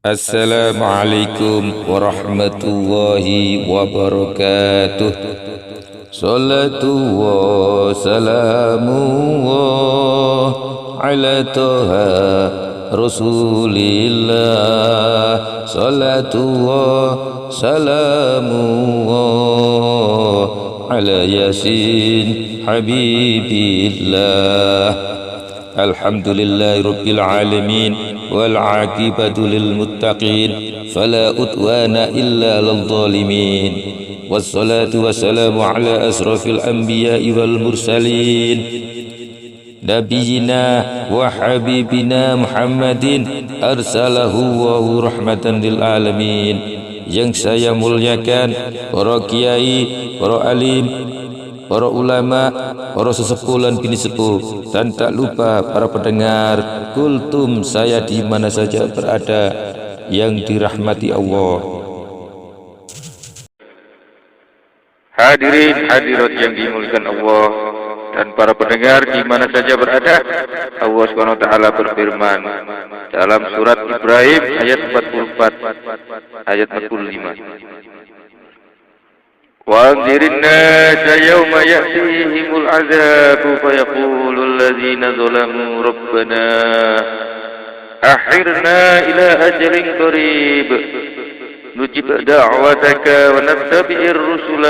Assalamualaikum warahmatullahi wabarakatuh. Salatu wa salamu ala toha Rasulillah. Salatu wa salamu ala Yasin Habibillah. Alhamdulillahi Rabbil Alamin wal aqibatu lil muttaqin fala udwana illa lil zalimin. Wassalatu wassalamu ala asrafil anbiya'i wal mursalin nabiyina wa habibina Muhammadin arsalahu wa rahmatan lil alamin. Yang saya muliakan para kiai, para alim, para ulama, para sesepuh dan bini sepuh, dan tak lupa para pendengar kultum saya di mana saja berada yang dirahmati Allah. Hadirin hadirat yang dimuliakan Allah dan para pendengar di mana saja berada, Allah SWT berfirman dalam surat Ibrahim ayat 44 ayat 45. وَأَنذِرِ النَّاسَ يَوْمَ يَأْتِيهِمُ الْعَذَابُ فَيَقُولُ الَّذِينَ ظَلَمُوا رَبَّنَا أَخِّرْنَا إِلَى أَجَلٍ قَرِيبٍ نُجِبْ دَعْوَتَكَ وَنَتَّبِعِ الرُّسُلَ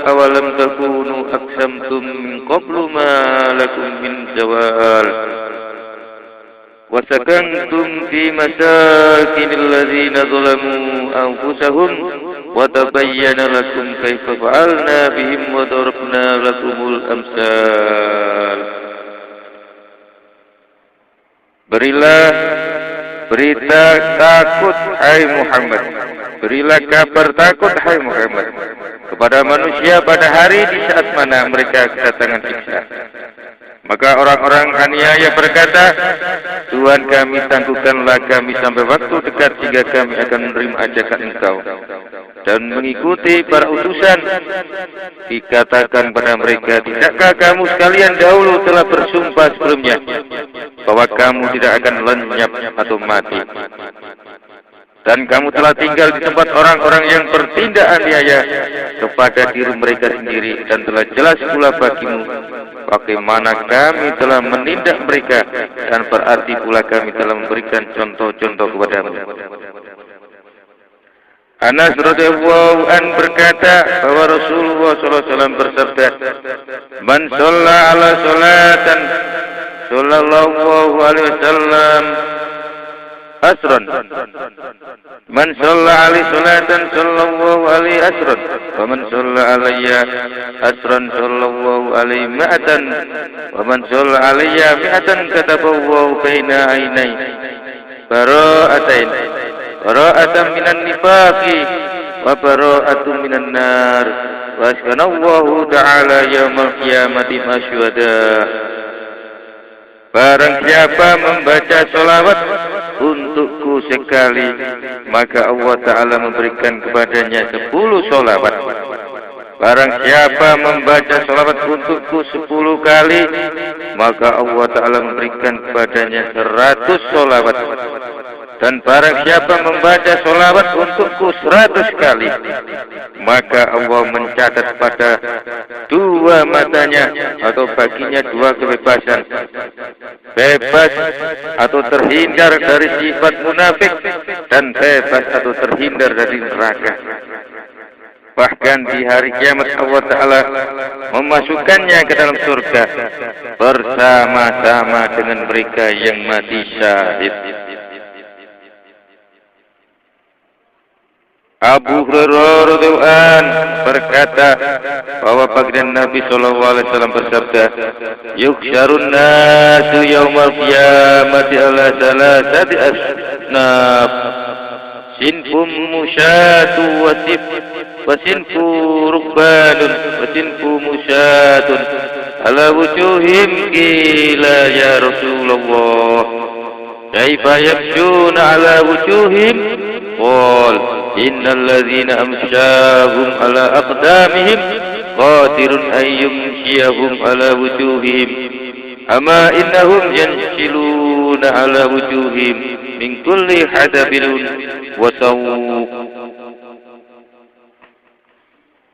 أَوَلَمْ تَكُونُوا أَقْسَمْتُمْ مِنْ قَبْلُ مَا لَكُمْ مِنْ زَوَالٍ وَسَكَنْتُمْ فِي مَسَاكِنِ الَّذِينَ ظَلَمُوا أَنفُسَهُمْ وَتَبَيَّنَ لَكُمْ كَيْفَ فَعَلْنَا بِهِمْ وَضَرَبْنَا لَكُمُ الْأَمْثَالَ. Berilah berita takut hai Muhammad, berilah kabar takut hai Muhammad kepada manusia pada hari di saat mana mereka kedatangan siksa. Maka orang-orang aniaya berkata, Tuhan kami, tangguhkanlah kami sampai waktu dekat sehingga kami akan menerima ajakan Engkau dan mengikuti para utusan. Dikatakan pada mereka, tidakkah kamu sekalian dahulu telah bersumpah sebelumnya bahwa kamu tidak akan lenyap atau mati, dan kamu telah tinggal di tempat orang-orang yang bertindak aniaya kepada diri mereka sendiri, dan telah jelas pula bagimu bagaimana kami telah menindak mereka, dan berarti pula kami telah memberikan contoh-contoh kepadamu. Anas radhiyallahu an berkata bahwa Rasulullah SAW bersabda, "Man shalla ala salatan sallallahu alaihi wasallam asran, man shalla alaihi salatan sallallahu alaihi asran, wa man shalla alayya asran sallallahu alaihi ma'atan, wa man shalla alayya mi'atan kataballahu baina ainai bara'atain, bara'atan minan nifaqi wa bara'atun minan nar, wa askanallahu ta'ala yawmal qiyamati masyuhada." Barang siapa membaca sholawat untukku sekali, maka Allah Ta'ala memberikan kepadanya 10 sholawat. Barang siapa membaca sholawat untukku 10 kali, maka Allah Ta'ala memberikan kepadanya 100 sholawat. Dan barang siapa membaca sholawat untukku 100 kali, maka Allah mencatat pada 2 matanya atau baginya 2 kebebasan, bebas atau terhindar dari sifat munafik, dan bebas atau terhindar dari neraka. Bahkan di hari kiamat Allah Ta'ala memasukkannya ke dalam surga bersama-sama dengan mereka yang mati syahid. Abu Hurairah radhiyallahu anhu berkata bahwa baginda Nabi SAW bersabda, "Yuhsyarun nasu yaumal qiyamati ala salasati asnaf, sinfum musyatu wa sinfu rukbanun wa sinfu musyatun ala wujuhim." Qila ya Rasulullah, kaifa yamshuna ala wujuhim? Qal, innal ladzina amsyahum ala aqdamihim qadirun ayyumshiyahum ala wujuhihim, ama innahum yansilun yamurruna ala wujuhim min kulli hadabin wa sawq.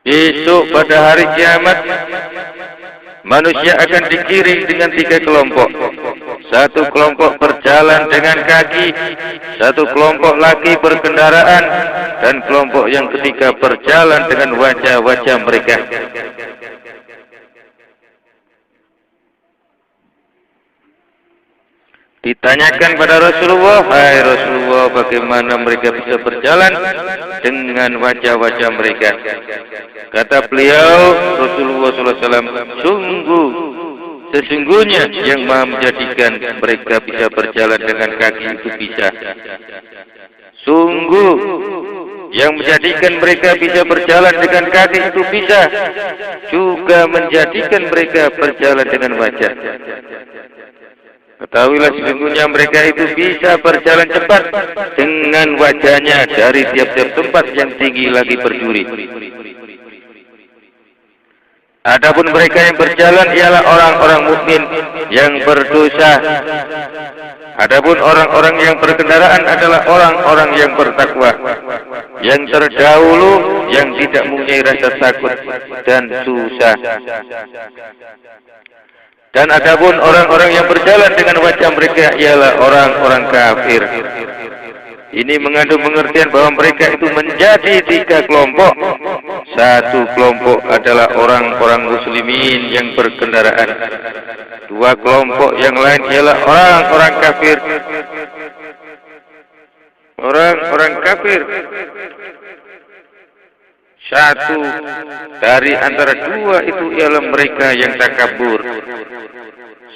Besok pada hari kiamat manusia akan digiring dengan 3 kelompok. Satu kelompok berjalan dengan kaki, satu kelompok lagi berkendaraan, dan kelompok yang ketiga berjalan dengan wajah-wajah mereka. Ditanyakan pada Rasulullah, hai Rasulullah, bagaimana mereka bisa berjalan dengan wajah-wajah mereka? Kata beliau, Rasulullah SAW, sesungguhnya yang Maha menjadikan mereka bisa berjalan dengan kaki itu bisa. Sungguh yang menjadikan mereka bisa berjalan dengan kaki itu bisa juga menjadikan mereka berjalan dengan wajah. Ketahuilah sesungguhnya mereka itu bisa berjalan cepat dengan wajahnya dari tiap-tiap tempat yang tinggi lagi berduri. Adapun mereka yang berjalan ialah orang-orang mukmin yang berdosa. Adapun orang-orang yang berkendaraan adalah orang-orang yang bertakwa, yang terdahulu, yang tidak mempunyai rasa takut dan susah. Dan adapun orang-orang yang berjalan dengan wajah mereka ialah orang-orang kafir. Ini mengandung pengertian bahwa mereka itu menjadi 3 kelompok. Satu kelompok adalah orang-orang muslimin yang berkendaraan. 2 kelompok yang lain ialah orang-orang kafir. Orang-orang kafir. Satu dari antara 2 itu ialah mereka yang takabur,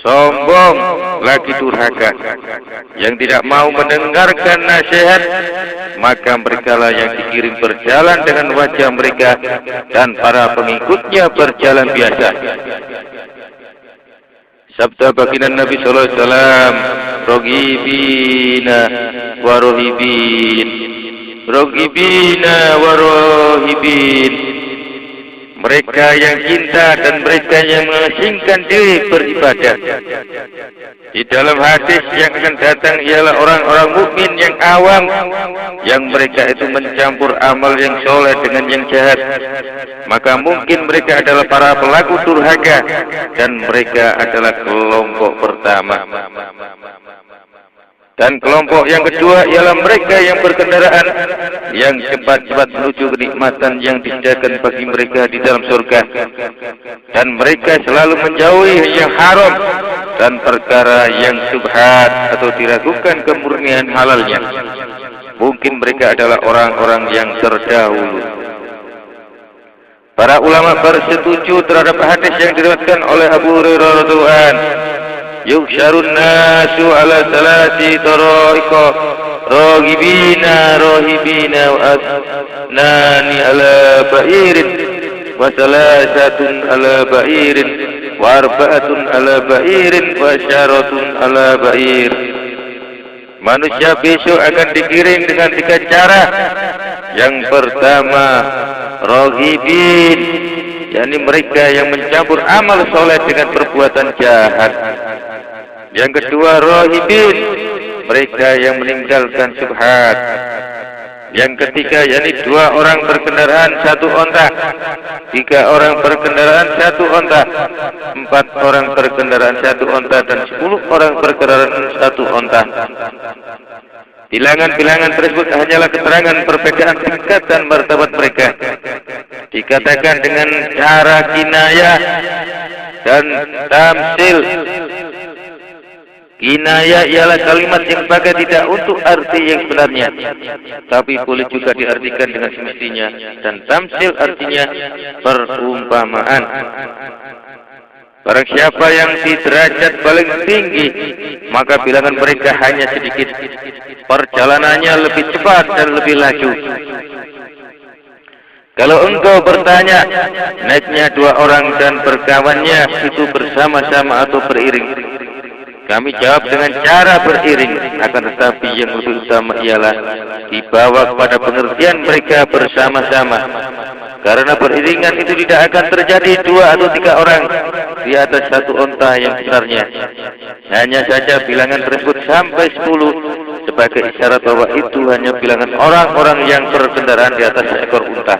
sombong, lagi durhaka, yang tidak mau mendengarkan nasihat. Maka mereka lah yang dikirim berjalan dengan wajah mereka, dan para pengikutnya berjalan biasa. Sabda baginda Nabi sallallahu alaihi wasallam, "Rogibina wa rohibin, rogibina wa rohibin." Mereka yang cinta dan mereka yang mengasingkan diri beribadah. Di dalam hadis yang akan datang ialah orang-orang mukmin yang awam, yang mereka itu mencampur amal yang soleh dengan yang jahat. Maka mungkin mereka adalah para pelaku durhaka, dan mereka adalah kelompok pertama. Dan kelompok yang kedua ialah mereka yang berkendaraan, yang cepat-cepat menuju kenikmatan yang disediakan bagi mereka di dalam surga. Dan mereka selalu menjauhi yang haram dan perkara yang syubhat atau diragukan kemurnian halalnya. Mungkin mereka adalah orang-orang yang terdahulu. Para ulama bersetuju terhadap hadis yang diriwayatkan oleh Abu Hurairah radhiyallahu anhu. Yuhsyarun nasu ala salati tara'iqa, rohibina rohibina wa asnani ala ba'irin, wa salasatun ala ba'irin, wa arba'atun ala ba'irin, wa syaratun ala ba'ir. Manusia besok akan dikirim dengan 3 cara. Yang pertama, rohibin, yakni mereka yang mencampur amal soleh dengan perbuatan jahat. Yang kedua, rohibin, mereka yang meninggalkan syubhat. Yang ketiga, yakni 2 orang berkendaraan 1 onta, 3 orang berkendaraan 1 onta, 4 orang berkendaraan 1 onta, dan 10 orang berkendaraan 1 onta. Bilangan-bilangan tersebut hanyalah keterangan perbedaan tingkat dan martabat mereka. Dikatakan dengan cara kinayah dan tamsil. Kinayah ialah kalimat yang dipakai tidak untuk arti yang sebenarnya, tapi boleh juga diartikan dengan semestinya. Dan tamsil artinya perumpamaan. Barang siapa yang di derajat paling tinggi, maka bilangan mereka hanya sedikit, perjalanannya lebih cepat dan lebih laju. Kalau engkau bertanya, naiknya 2 orang dan berkawannya itu bersama-sama atau beriring? Kami jawab dengan cara beriring, akan tetapi yang lebih utama ialah dibawa kepada pengertian mereka bersama-sama. Karena beriringan itu tidak akan terjadi 2 atau 3 orang, di atas satu onta yang besarnya. Hanya saja bilangan tersebut sampai 10 sebagai isyarat bahwa itu hanya bilangan orang-orang yang berkendaraan di atas seekor unta.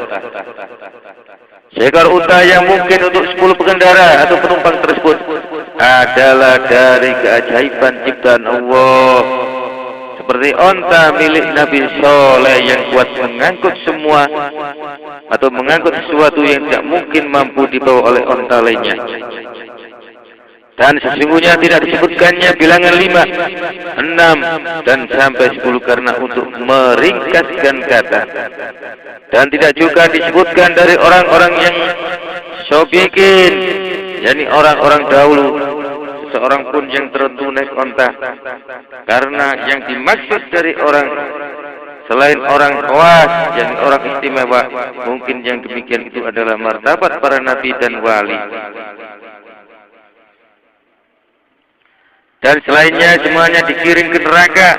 Seekor unta yang mungkin untuk 10 pengendara atau penumpang tersebut adalah dari keajaiban ciptaan Allah. Seperti onta milik Nabi Soleh yang kuat mengangkut semua atau mengangkut sesuatu yang tidak mungkin mampu dibawa oleh onta lainnya. Dan sesungguhnya tidak disebutkannya bilangan 5, 6, dan sampai 10 karena untuk meringkaskan kata. Dan tidak juga disebutkan dari orang-orang yang sobikin, yakni orang-orang dahulu, seorang pun yang tertentu naik onta. Karena yang dimaksud dari orang selain orang khawas, yakni orang istimewa, mungkin yang demikian itu adalah martabat para nabi dan wali. Dan selainnya semuanya dikirim ke neraka,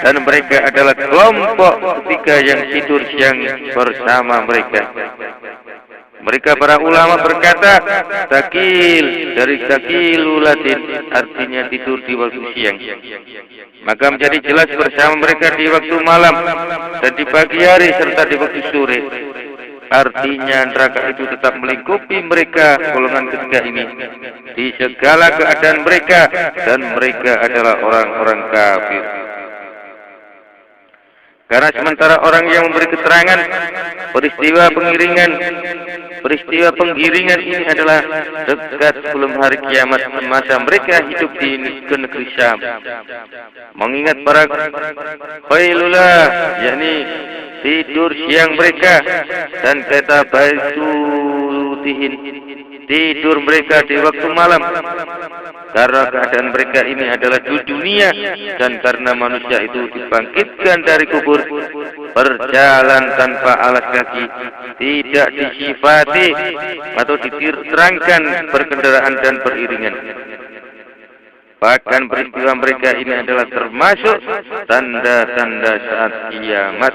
dan mereka adalah kelompok ketiga yang tidur siang bersama mereka. Mereka para ulama berkata, takil dari takilu Latin artinya tidur di waktu siang. Maka menjadi jelas bersama mereka di waktu malam dan di pagi hari serta di waktu sore. Artinya neraka itu tetap melingkupi mereka golongan ketiga ini di segala keadaan mereka, dan mereka adalah orang-orang kafir. Karena sementara orang yang memberi keterangan peristiwa penggiringan ini adalah dekat sebelum hari kiamat, masa mereka hidup di negeri Syam. Mengingat para Qailulah, yakni tidur siang mereka, dan kata baitutihin, tidur mereka di waktu malam. Karena keadaan mereka ini adalah di dunia, dan karena manusia itu dibangkitkan dari kubur, berjalan tanpa alas kaki, tidak disifati atau diterangkan berkendaraan dan beriringan. Bahkan peristiwa mereka ini adalah termasuk tanda-tanda saat kiamat.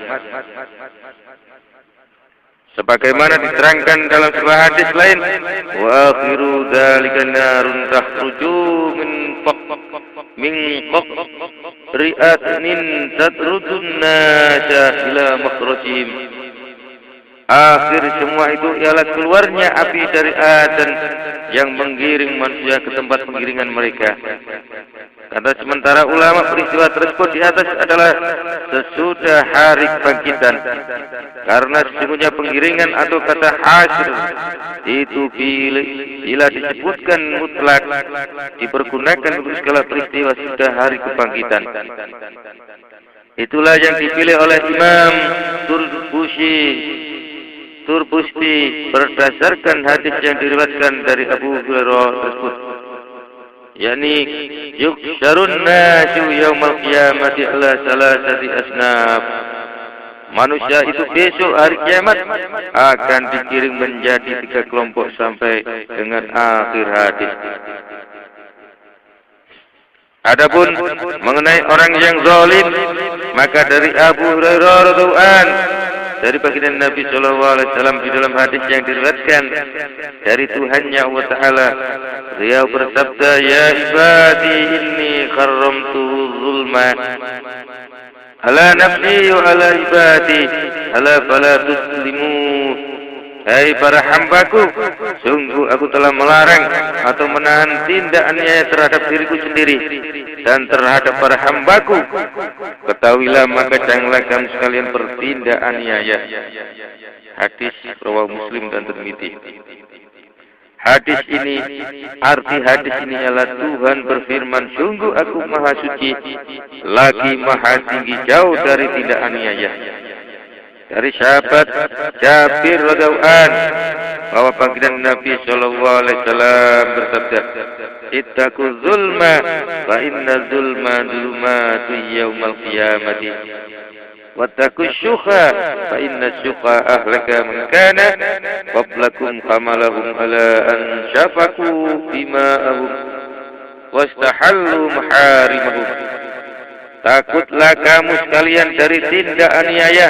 Sebagaimana diterangkan dalam sebuah hadis lain, wa akhiru dzalika narun takhruju min ri'atin tatrudun nasa ila makhrajihim. Akhir semua itu ialah keluarnya api dari Aden yang menggiring manusia ke tempat penggiringan mereka. Kata sementara ulama, peristiwa tersebut di atas adalah sesudah hari kebangkitan. Karena sesungguhnya penggiringan atau kata hasyr itu bila disebutkan mutlak dipergunakan untuk segala peristiwa sudah hari kebangkitan. Itulah yang dipilih oleh Imam Turbusti berdasarkan hadis yang diriwayatkan dari Abu Hurairah tersebut, yakni yuksharun nasu yaumal qiyamati ala salasati asnaf. Manusia itu besok hari kiamat akan dikirim menjadi 3 kelompok sampai dengan akhir hadis. Adapun mengenai orang yang zalim, maka dari Abu Hurairah radhiyallahu anhu dari baginda Nabi sallallahu alaihi wasallam di dalam hadis yang diriwayatkan dari Tuhannya Allah Taala, beliau bersabda, ya ibadi inni kharramtu zulma ala nafsi wa ala ibadi ala fala tuslimu. Hai para hambaku, sungguh aku telah melarang atau menahan tindak aniaya terhadap diriku sendiri dan terhadap para hambaku. Ketahuilah maka janganlah kamu sekalian bertindak aniaya. Hadis riwayat Muslim dan Tirmidzi. Hadis ini, arti hadis ini adalah Tuhan berfirman, sungguh aku maha suci, lagi maha tinggi jauh dari tindak aniaya. Dari sahabat Jabir radhiyallahu anhu bahwa panggilan Nabi sallallahu alaihi wasallam bersabda, ittaqu zulma fa inna zulma zulmatu yaumal qiyamati wattaqu syukha fa inna syukha ahlaka man kana qablakum hamalahum ala an syafaku dima'ahum wastahallu maharimahum. Takutlah kamu sekalian dari tindak aniaya,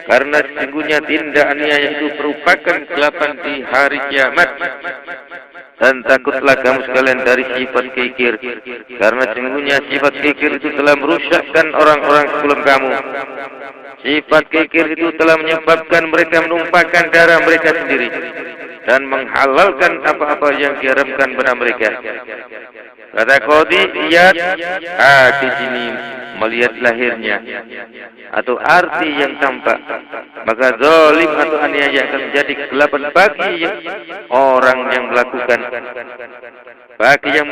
karena sesungguhnya tindak aniaya itu merupakan kegelapan di hari kiamat. Dan takutlah kamu sekalian dari sifat kikir, karena sesungguhnya sifat kikir itu telah merusakkan orang-orang sebelum kamu. Sifat kikir itu telah menyebabkan mereka menumpahkan darah mereka sendiri dan menghalalkan apa-apa yang diharamkan pada mereka. Kata Qadhi Iyad, di sini melihat lahirnya atau arti yang tampak, maka zalim atau aniaya akan menjadi kegelapan bagi orang yang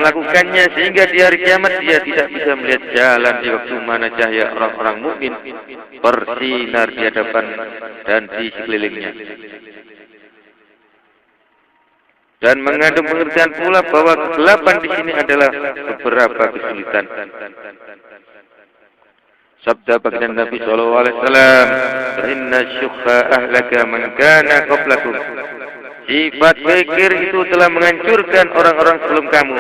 melakukannya, sehingga di hari kiamat dia tidak bisa melihat jalan di waktu mana cahaya orang-orang mukmin bersinar di hadapan dan di sekelilingnya. Dan mengandung pengertian pula bahwa kegelapan di sini adalah beberapa kesulitan. Sabda baginda Nabi SAW, "Inna syukha ahlaka man kana qablakum." Sifat fikir itu telah menghancurkan orang-orang sebelum kamu.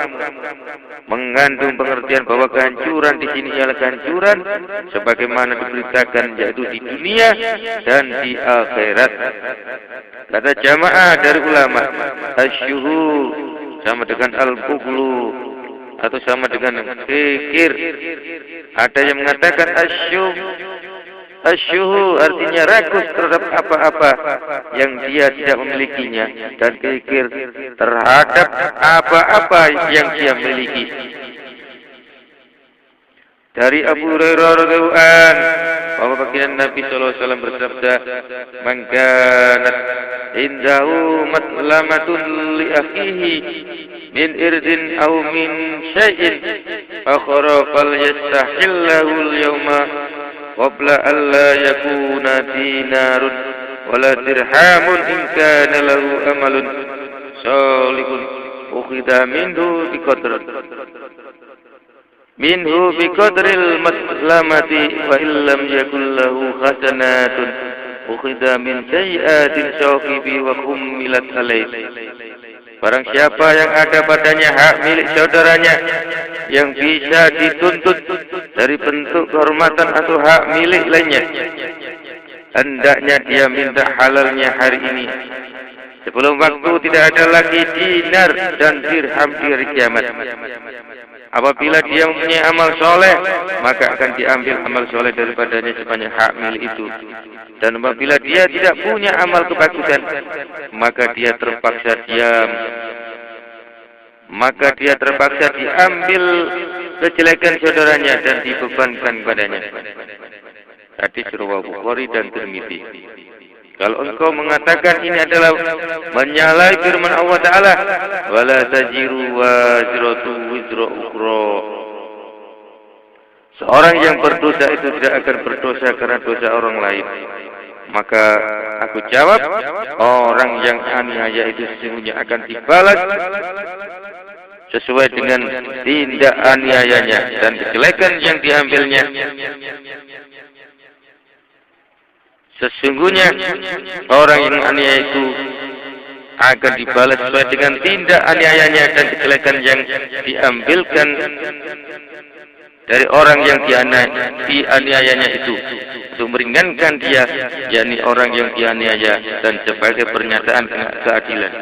Mengandung pengertian bahwa kehancuran di sini ialah kehancuran sebagaimana diberitakan, yaitu di dunia dan di akhirat. Kata jamaah dari ulama, asyuhu sama dengan al-bughlu atau sama dengan fikir. Ada yang mengatakan asyuhu artinya rakus terhadap apa-apa yang dia tidak memilikinya, dan fikir terhadap apa-apa yang dia miliki. Dari Abu Hurairah radhiyallahu anhu bahwa baginda Nabi sallallahu alaihi wasallam bersabda, "Man kanat indahu matlamatun li akhihi min irdin aw min syai'in akhara falyastahillahu al-yawma qabla an la yakuna dinarun wala dirhamun in kana lahu amalun salihun ukhidha minhu biqadril maslamati wa illam yakul lahu hasanatun ukhidha min sayyi'atin syawqibi wa kummilat alaih." Barang siapa yang ada padanya hak milik saudaranya yang bisa dituntut dari bentuk kehormatan atau hak milik lainnya, hendaknya dia minta halalnya hari ini sebelum waktu tidak ada lagi dinar dan dirham di hari kiamat. Apabila dia mempunyai amal soleh, maka akan diambil amal soleh daripadanya sebanyak hak milik itu. Dan apabila dia tidak punya amal kebagusan, maka dia terpaksa diambil kejelekan saudaranya dan dibebankan padanya. Hadis riwayat Bukhari dan Tirmidzi. Kalau engkau mengatakan ini adalah menyalahi firman Allah Ta'ala, wala tajiru waziratu wizra ukhra. Seorang yang berdosa itu tidak akan berdosa karena dosa orang lain. Maka aku jawab, orang yang aniaya itu sesungguhnya akan dibalas sesuai dengan tindak aniayanya dan kejelekan yang diambilnya. Sesungguhnya orang yang aniaya itu akan dibalas sesuai dengan tindak aniayanya dan kejelekan yang diambilkan dari orang yang dianiayanya itu, untuk meringankan dia, yakni orang yang dianiaya, dan sebagai pernyataan keadilan.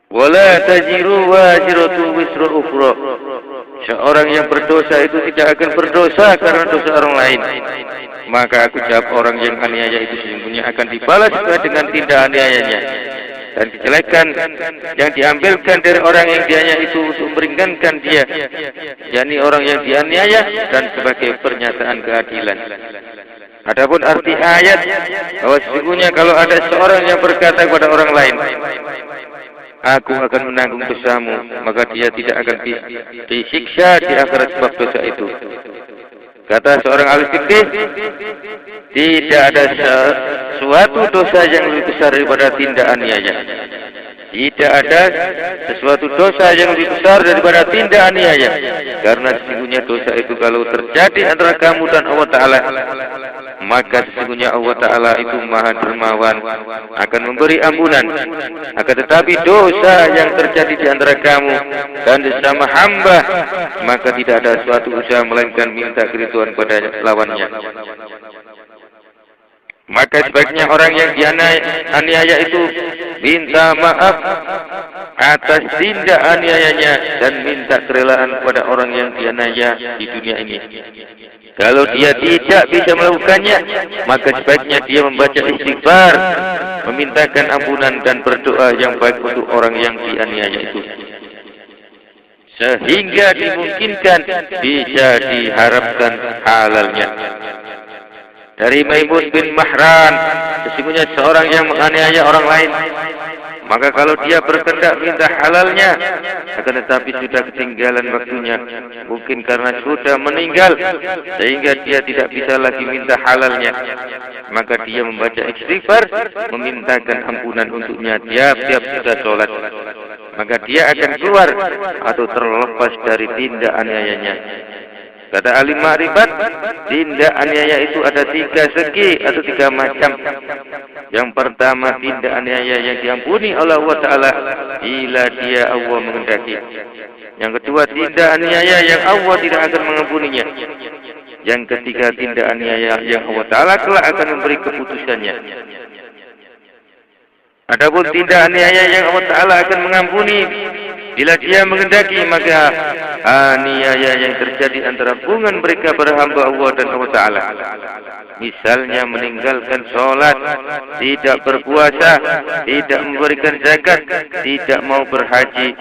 Wala tajiru waziratu wisra ukhra. Seorang yang berdosa itu tidak akan berdosa karena dosa orang lain. Maka aku jawab, orang yang aniaya itu sesungguhnya akan dibalas dengan tindak aniayanya dan kejelekan yang diambilkan dari orang yang dianiaya itu untuk meringankan dia, yakni orang yang dianiaya, dan sebagai pernyataan keadilan. Adapun arti ayat bahwa sesungguhnya kalau ada seorang yang berkata kepada orang lain, aku akan menanggung dosamu, maka dia tidak akan disiksa di akhirat sebab dosa itu. Kata seorang ahli fikih, tidak ada suatu dosa yang lebih besar daripada tindak aniaya. Tidak ada sesuatu dosa yang lebih besar daripada tindak aniaya. Karena sesungguhnya dosa itu kalau terjadi antara kamu dan Allah Ta'ala, maka sesungguhnya Allah Ta'ala itu Maha Dermawan, akan memberi ampunan. Akan tetapi dosa yang terjadi di antara kamu dan sesama hamba, maka tidak ada suatu usaha melainkan minta keriduan pada lawannya. Maka sebaiknya orang yang dianiaya itu minta maaf atas tindak aniayanya dan minta kerelaan kepada orang yang dianiaya di dunia ini. Kalau dia tidak bisa melakukannya, maka sebaiknya dia membaca istighfar, memintakan ampunan dan berdoa yang baik untuk orang yang dianiaya itu, sehingga dimungkinkan bisa diharapkan halalnya. Dari Maimun bin Mahran, sesungguhnya seorang yang menganiaya orang lain, maka kalau dia berkehendak minta halalnya, akan tetapi sudah ketinggalan waktunya, mungkin karena sudah meninggal, sehingga dia tidak bisa lagi minta halalnya, maka dia membaca istighfar, memintakan ampunan untuknya tiap-tiap sudah sholat, maka dia akan keluar atau terlepas dari tindak aniayanya. Kata alim ma'rifat, tindak aniaya itu ada 3 segi atau 3 macam. Yang pertama, tindak aniaya yang diampuni oleh Allah Ta'ala bila dia Allah menghendaki. Yang kedua, tindak aniaya yang Allah tidak akan mengampuninya. Yang ketiga, tindak aniaya yang Allah Ta'ala kelak akan memberi keputusannya. Adapun tindak aniaya yang Allah Ta'ala akan mengampuni bila dia menghendaki, maka aniaya yang terjadi antara hubungan mereka pada hamba Allah dan Allah Ta'ala. Misalnya meninggalkan sholat, tidak berpuasa, tidak memberikan zakat, tidak mau berhaji,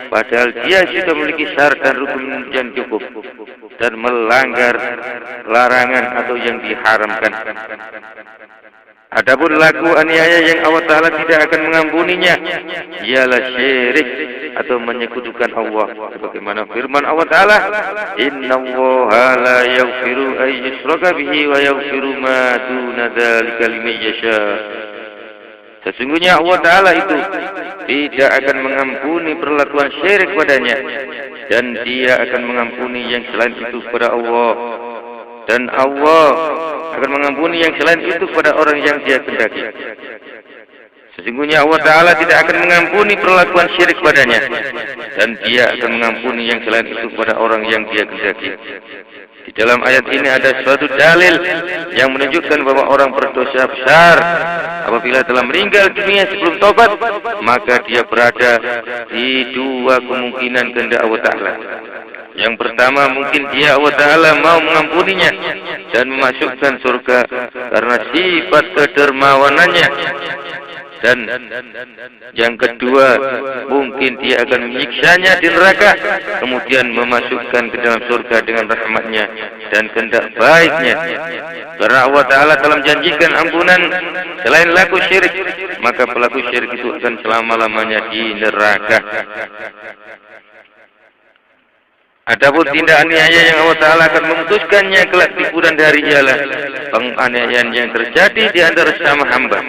padahal dia sudah memiliki syarat dan rukun yang cukup, dan melanggar larangan atau yang diharamkan. Adapun laku aniaya yang Allah Ta'ala tidak akan mengampuninya ialah syirik atau menyekutukan Allah, sebagaimana firman Allah Ta'ala, innallaha la yaghfiru ay yushraka bihi wa yaghfiru ma duna dzalika liman yasha. Sesungguhnya Allah Ta'ala itu tidak akan mengampuni perlakuan syirik padanya, dan dia akan mengampuni yang selain itu kepada Allah, dan Allah akan mengampuni yang selain itu kepada orang yang dia kehendaki. Sesungguhnya Allah Ta'ala tidak akan mengampuni perlakuan syirik padanya, dan dia akan mengampuni yang selain itu kepada orang yang dia kehendaki. Di dalam ayat ini ada suatu dalil yang menunjukkan bahwa orang berdosa besar apabila telah meninggal dunia sebelum tobat, maka dia berada di 2 kemungkinan kehendak Allah Ta'ala. Yang pertama, mungkin dia Allah Ta'ala mau mengampuninya dan memasukkan surga karena sifat kedermawanannya. Dan yang kedua, mungkin dia akan menyiksanya di neraka, kemudian memasukkan ke dalam surga dengan rahmatnya dan kehendak baiknya. Karena Allah Ta'ala telah menjanjikan ampunan selain laku syirik, maka pelaku syirik itu akan selama-lamanya di neraka. Adapun tindak aniaya yang Allah Ta'ala akan memutuskannya kelak di kemudian hari ialah penganiayaan yang terjadi di antara sesama hamba.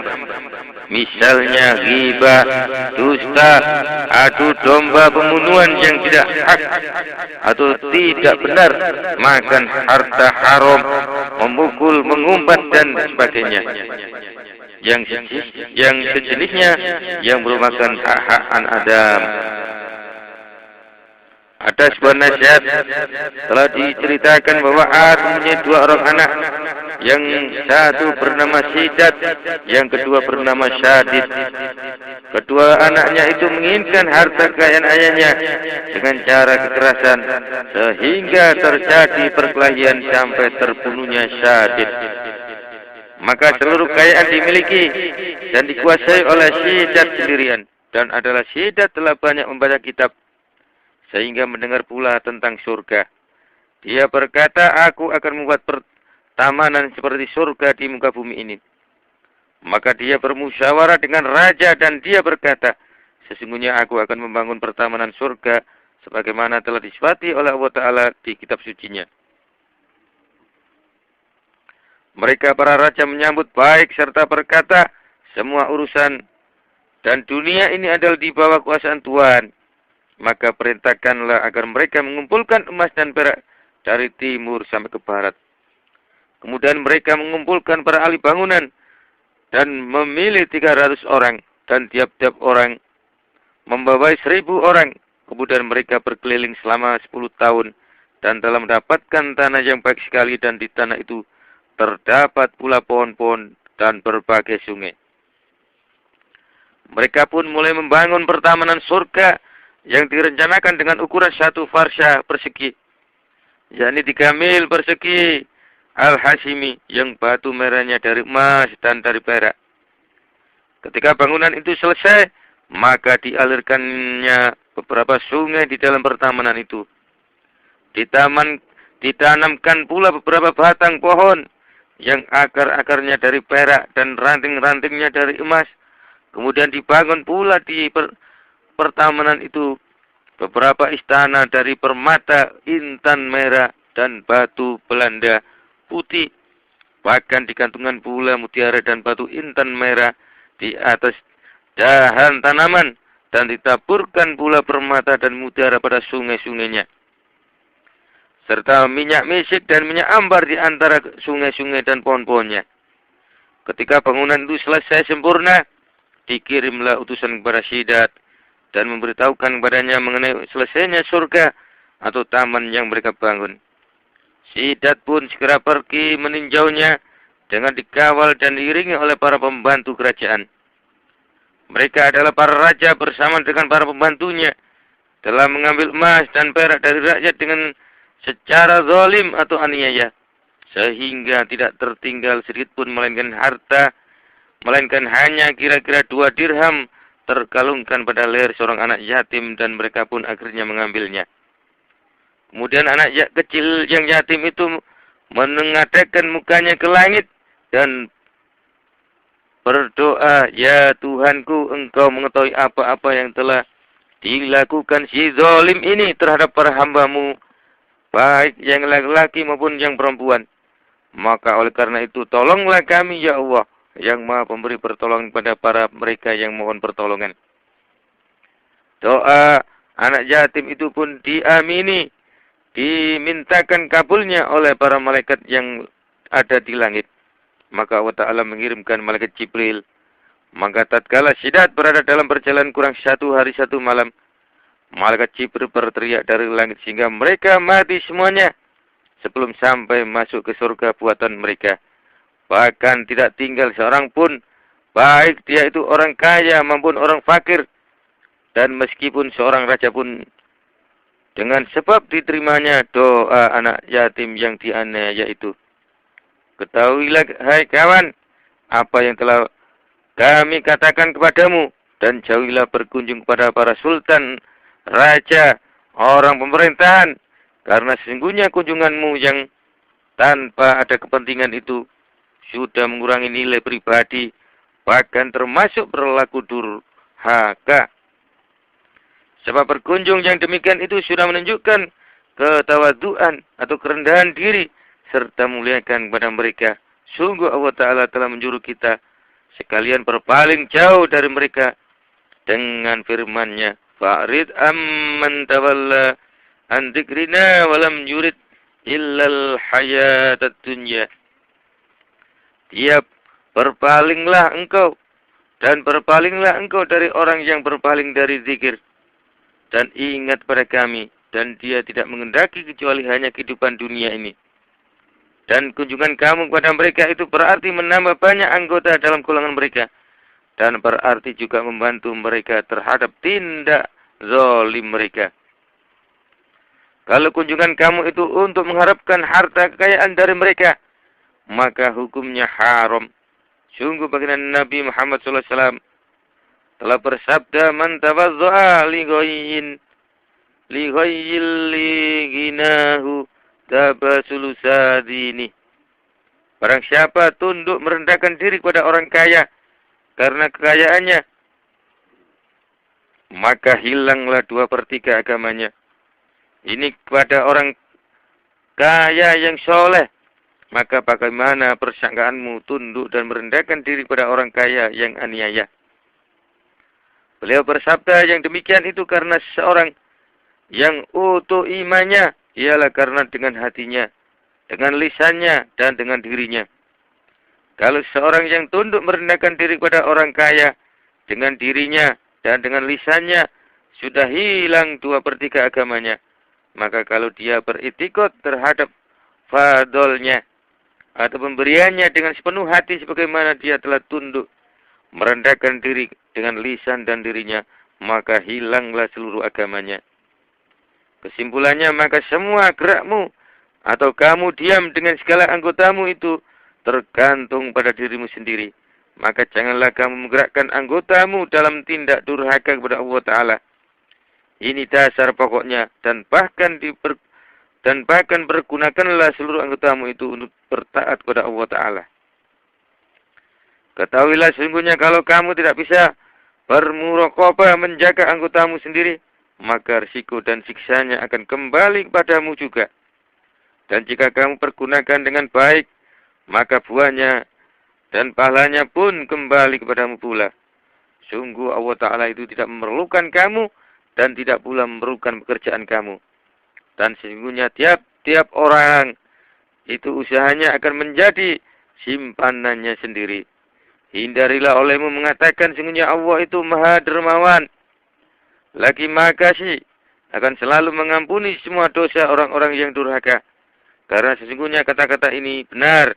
Misalnya ghibah, dusta, adu domba, pembunuhan yang tidak hak atau tidak benar, makan harta haram, memukul, mengumpat dan sebagainya. Yang sejenisnya yang merupakan hak-hak anak Adam. Ada sebuah nasihat telah diceritakan bahwa Ad mempunyai 2 orang anak, yang satu bernama Sidat, yang kedua bernama Syadid. Kedua anaknya itu menginginkan harta kekayaan ayahnya dengan cara kekerasan, sehingga terjadi perkelahian sampai terbunuhnya Syadid. Maka seluruh kekayaan dimiliki dan dikuasai oleh Sidat sendirian, dan adalah Sidat telah banyak membaca kitab sehingga mendengar pula tentang surga. Dia berkata, aku akan membuat pertamanan seperti surga di muka bumi ini. Maka dia bermusyawarah dengan raja dan dia berkata, sesungguhnya aku akan membangun pertamanan surga sebagaimana telah disifati oleh Allah Ta'ala di kitab sucinya. Mereka para raja menyambut baik serta berkata, semua urusan dan dunia ini adalah di bawah kuasaan Tuhan. Maka perintahkanlah agar mereka mengumpulkan emas dan perak dari timur sampai ke barat. Kemudian mereka mengumpulkan para ahli bangunan dan memilih 300 orang, dan tiap-tiap orang membawai 1000 orang. Kemudian mereka berkeliling selama 10 tahun dan telah mendapatkan tanah yang baik sekali, dan di tanah itu terdapat pula pohon-pohon dan berbagai sungai. Mereka pun mulai membangun pertamanan surga yang direncanakan dengan ukuran 1 farsah persegi, yakni 3 mil persegi Al-Hashimi yang batu merahnya dari emas dan dari perak. Ketika bangunan itu selesai, maka dialirkannya beberapa sungai di dalam pertamanan itu. Ditanamkan pula beberapa batang pohon yang akar-akarnya dari perak dan ranting-rantingnya dari emas. Kemudian dibangun pula di pertamanan itu beberapa istana dari permata, intan merah, dan batu Belanda putih. Bahkan digantungan pula mutiara dan batu intan merah di atas dahan tanaman, dan ditaburkan pula permata dan mutiara pada sungai-sungainya, serta minyak mesik dan minyak ambar di antara sungai-sungai dan pohon-pohonnya. Ketika bangunan itu selesai sempurna, dikirimlah utusan kepada Sidat dan memberitahukan kepadanya mengenai selesainya surga atau taman yang mereka bangun. Sidat pun segera pergi meninjaunya dengan dikawal dan diiringi oleh para pembantu kerajaan. Mereka adalah para raja bersama dengan para pembantunya telah mengambil emas dan perak dari rakyat dengan secara zalim atau aniaya, sehingga tidak tertinggal sedikit pun melainkan hanya kira-kira 2 dirham terkalungkan pada leher seorang anak yatim, dan mereka pun akhirnya mengambilnya. Kemudian anak kecil yang yatim itu menengadahkan mukanya ke langit dan berdoa, "Ya Tuhanku, Engkau mengetahui apa-apa yang telah dilakukan si zalim ini terhadap para hamba-Mu, baik yang laki-laki maupun yang perempuan. Maka oleh karena itu, tolonglah kami ya Allah, yang Maha Pemberi pertolongan kepada para mereka yang mohon pertolongan." Doa anak yatim itu pun diamini, dimintakan kabulnya oleh para malaikat yang ada di langit. Maka Allah Ta'ala mengirimkan malaikat Jibril. Maka tatkala Sidat berada dalam perjalanan kurang 1 hari 1 malam, malaikat Jibril berteriak dari langit sehingga mereka mati semuanya sebelum sampai masuk ke surga buatan mereka. Bahkan tidak tinggal seorang pun, baik dia itu orang kaya maupun orang fakir, dan meskipun seorang raja pun, dengan sebab diterimanya doa anak yatim yang dianiaya itu. Ketahuilah hai kawan, apa yang telah kami katakan kepadamu, dan jauhilah berkunjung kepada para sultan, raja, orang pemerintahan, karena sesungguhnya kunjunganmu yang tanpa ada kepentingan itu sudah mengurangi nilai pribadi, bahkan termasuk berlaku durhaka. Sebab berkunjung yang demikian itu sudah menunjukkan ketawaduan atau kerendahan diri, serta muliakan kepada mereka. Sungguh Allah Ta'ala telah menyuruh kita sekalian berpaling jauh dari mereka dengan firman-Nya, "Fa'rid amman tawalla an dzikrina wa lam yurid illal hayatad dunya." Dia berpalinglah engkau, dan berpalinglah engkau dari orang yang berpaling dari zikir, dan ingat pada kami, dan dia tidak mengendaki kecuali hanya kehidupan dunia ini. Dan kunjungan kamu kepada mereka itu berarti menambah banyak anggota dalam golongan mereka, dan berarti juga membantu mereka terhadap tindak zalim mereka. Kalau kunjungan kamu itu untuk mengharapkan harta kekayaan dari mereka, maka hukumnya haram. Sungguh baginda Nabi Muhammad SAW telah bersabda, "Man tawadza'a li ghayyil ginahu tabasul sadini." Barang siapa tunduk merendahkan diri kepada orang kaya karena kekayaannya, maka hilanglah 2/3 agamanya. Ini kepada orang kaya yang soleh. Maka bagaimana persangkaanmu tunduk dan merendahkan diri kepada orang kaya yang aniaya? Beliau bersabda yang demikian itu karena seorang yang utuh imannya ialah karena dengan hatinya, dengan lisannya, dan dengan dirinya. Kalau seorang yang tunduk merendahkan diri kepada orang kaya dengan dirinya dan dengan lisannya, sudah hilang 2/3 agamanya. Maka kalau dia beritikad terhadap fadolnya, atau pemberiannya dengan sepenuh hati sebagaimana dia telah tunduk, merendahkan diri dengan lisan dan dirinya, maka hilanglah seluruh agamanya. Kesimpulannya, maka semua gerakmu atau kamu diam dengan segala anggotamu itu tergantung pada dirimu sendiri. Maka janganlah kamu menggerakkan anggotamu dalam tindak durhaka kepada Allah Ta'ala. Ini dasar pokoknya, dan bahkan pergunakanlah seluruh anggotamu itu untuk bertaat kepada Allah Ta'ala. Ketahuilah sesungguhnya kalau kamu tidak bisa bermuraqabah menjaga anggotamu sendiri, maka risiko dan siksanya akan kembali kepadamu juga. Dan jika kamu pergunakan dengan baik, maka buahnya dan pahalanya pun kembali kepadamu pula. Sungguh Allah Ta'ala itu tidak memerlukan kamu dan tidak pula memerlukan pekerjaan kamu. Dan sesungguhnya tiap orang itu usahanya akan menjadi simpanannya sendiri. Hindarilah olehmu mengatakan sesungguhnya Allah itu maha dermawan, lagi maha kasih, akan selalu mengampuni semua dosa orang-orang yang durhaka. Karena sesungguhnya kata-kata ini benar,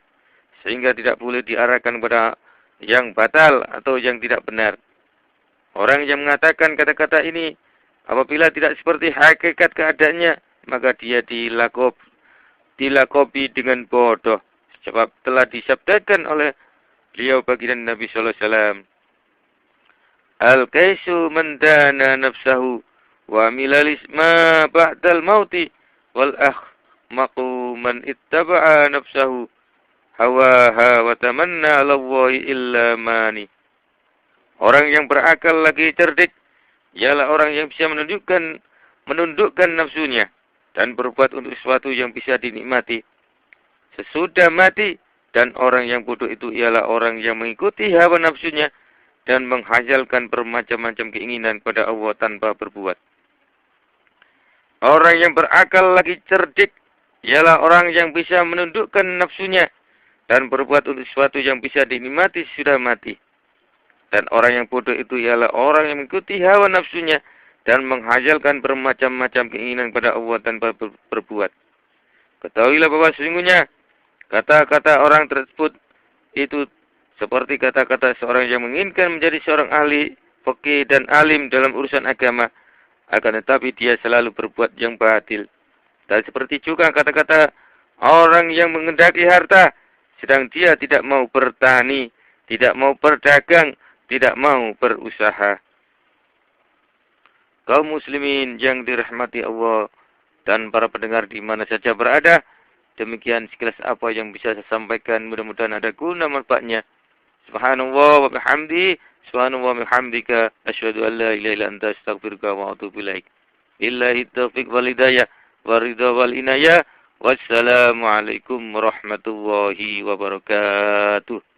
sehingga tidak boleh diarahkan kepada yang batal atau yang tidak benar. Orang yang mengatakan kata-kata ini, apabila tidak seperti hakikat keadaannya, maka dia dilakobi dengan bodoh. Sebab telah disabdakan oleh beliau baginda Nabi sallallahu alaihi wasallam, Al-kaisu man dana nafsahu wa amilalis ma ba'dal mauti wal akhmaqu man ittaba'a nafsahu hawaha wa tamanna 'ala Allahi illa mani. Orang yang berakal lagi cerdik ialah orang yang bisa menundukkan nafsunya dan berbuat untuk sesuatu yang bisa dinikmati sesudah mati. Dan orang yang bodoh itu ialah orang yang mengikuti hawa nafsunya dan menghayalkan bermacam-macam keinginan kepada Allah tanpa berbuat. Orang yang berakal lagi cerdik ialah orang yang bisa menundukkan nafsunya dan berbuat untuk sesuatu yang bisa dinikmati sesudah mati. Dan orang yang bodoh itu ialah orang yang mengikuti hawa nafsunya dan menghayalkan bermacam-macam keinginan kepada Allah tanpa berbuat. Ketahuilah bahwa sesungguhnya kata-kata orang tersebut itu seperti kata-kata seorang yang menginginkan menjadi seorang ahli fikih dan alim dalam urusan agama, akan tetapi dia selalu berbuat yang batil. Dan seperti juga kata-kata orang yang mengendaki harta, sedang dia tidak mau bertani, tidak mau berdagang, tidak mau berusaha. Kaum muslimin yang dirahmati Allah dan para pendengar di mana saja berada, demikian sekilas apa yang bisa saya sampaikan. Mudah-mudahan ada guna manfaatnya. Subhanallah wa bihamdi, subhanallah wa bihamdika, asyhadu an la ilaha illa anta, astaghfiruka wa atubu ilaik. Billahi taufiq wal hidayah wa ridha wal inayah. Wassalamu alaikum warahmatullahi wabarakatuh.